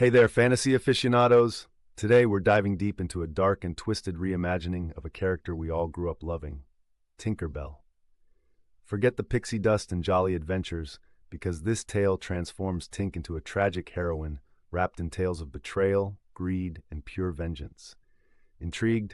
Hey there, fantasy aficionados! Today we're diving deep into a dark and twisted reimagining of a character we all grew up loving, Tinker Bell. Forget the pixie dust and jolly adventures, because this tale transforms Tink into a tragic heroine wrapped in tales of betrayal, greed, and pure vengeance. Intrigued?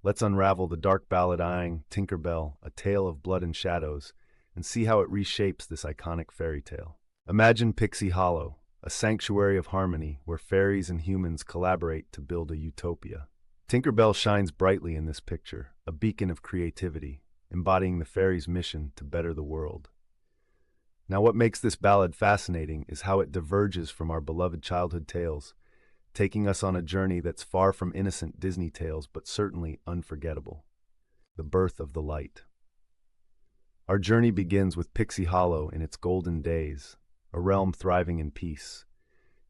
Let's unravel the dark ballad eyeing Tinker Bell, a tale of blood and shadows, and see how it reshapes this iconic fairy tale. Imagine Pixie Hollow, a sanctuary of harmony where fairies and humans collaborate to build a utopia. Tinker Bell shines brightly in this picture, a beacon of creativity, embodying the fairies' mission to better the world. Now, what makes this ballad fascinating is how it diverges from our beloved childhood tales, taking us on a journey that's far from innocent Disney tales but certainly unforgettable. The birth of the light. Our journey begins with Pixie Hollow in its golden days, a realm thriving in peace.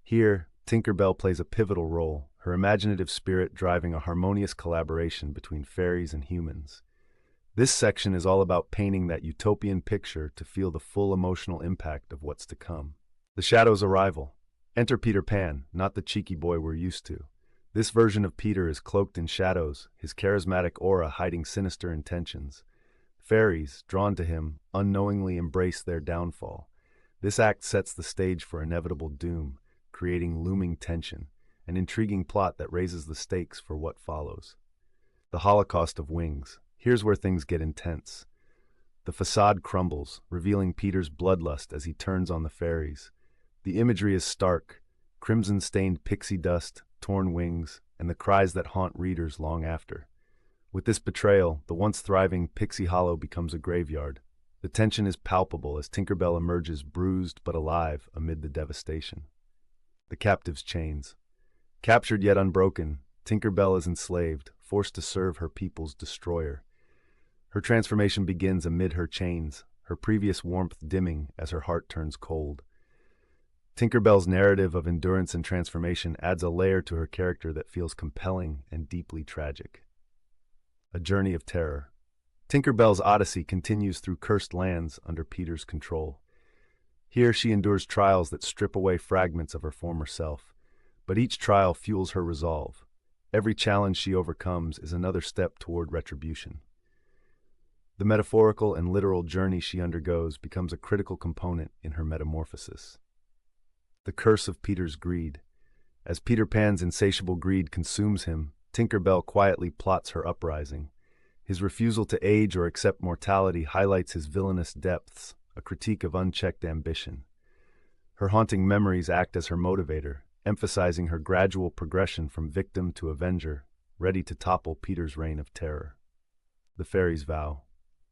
Here, Tinker Bell plays a pivotal role, her imaginative spirit driving a harmonious collaboration between fairies and humans. This section is all about painting that utopian picture to feel the full emotional impact of what's to come. The Shadow's arrival. Enter Peter Pan, not the cheeky boy we're used to. This version of Peter is cloaked in shadows, his charismatic aura hiding sinister intentions. Fairies, drawn to him, unknowingly embrace their downfall. This act sets the stage for inevitable doom, creating looming tension, an intriguing plot that raises the stakes for what follows. The Holocaust of Wings. Here's where things get intense. The facade crumbles, revealing Peter's bloodlust as he turns on the fairies. The imagery is stark: crimson-stained pixie dust, torn wings, and the cries that haunt readers long after. With this betrayal, the once thriving Pixie Hollow becomes a graveyard. The tension is palpable as Tinker Bell emerges bruised but alive amid the devastation. The captive's chains. Captured yet unbroken, Tinker Bell is enslaved, forced to serve her people's destroyer. Her transformation begins amid her chains, her previous warmth dimming as her heart turns cold. Tinker Bell's narrative of endurance and transformation adds a layer to her character that feels compelling and deeply tragic. A journey of terror. Tinker Bell's odyssey continues through cursed lands under Peter's control. Here she endures trials that strip away fragments of her former self, but each trial fuels her resolve. Every challenge she overcomes is another step toward retribution. The metaphorical and literal journey she undergoes becomes a critical component in her metamorphosis. The curse of Peter's greed. As Peter Pan's insatiable greed consumes him, Tinker Bell quietly plots her uprising. His refusal to age or accept mortality highlights his villainous depths, a critique of unchecked ambition. Her haunting memories act as her motivator, emphasizing her gradual progression from victim to avenger, ready to topple Peter's reign of terror. The fairies' vow.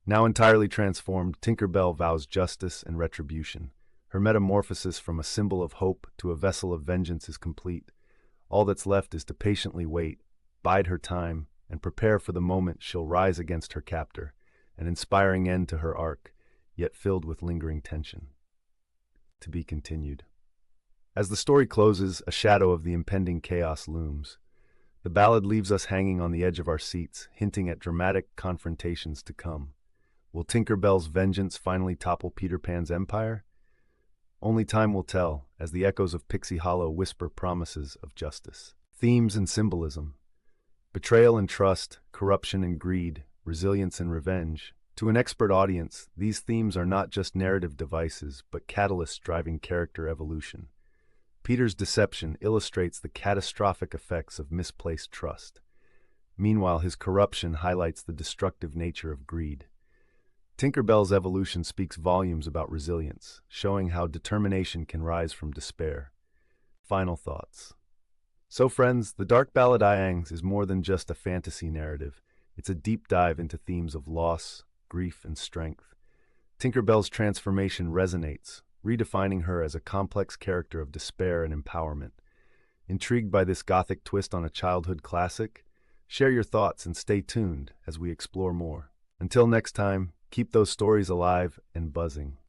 Now entirely transformed, Tinker Bell vows justice and retribution. Her metamorphosis from a symbol of hope to a vessel of vengeance is complete. All that's left is to patiently wait, bide her time, and prepare for the moment she'll rise against her captor, an inspiring end to her arc, yet filled with lingering tension. To be continued. As the story closes, a shadow of the impending chaos looms. The ballad leaves us hanging on the edge of our seats, hinting at dramatic confrontations to come. Will Tinker Bell's vengeance finally topple Peter Pan's empire? Only time will tell, as the echoes of Pixie Hollow whisper promises of justice. Themes and symbolism. Betrayal and trust, corruption and greed, resilience and revenge. To an expert audience, these themes are not just narrative devices, but catalysts driving character evolution. Peter's deception illustrates the catastrophic effects of misplaced trust. Meanwhile, his corruption highlights the destructive nature of greed. Tinker Bell's evolution speaks volumes about resilience, showing how determination can rise from despair. Final thoughts. So friends, The Dark Ballad Iangs is more than just a fantasy narrative. It's a deep dive into themes of loss, grief, and strength. Tinker Bell's transformation resonates, redefining her as a complex character of despair and empowerment. Intrigued by this gothic twist on a childhood classic? Share your thoughts and stay tuned as we explore more. Until next time, keep those stories alive and buzzing.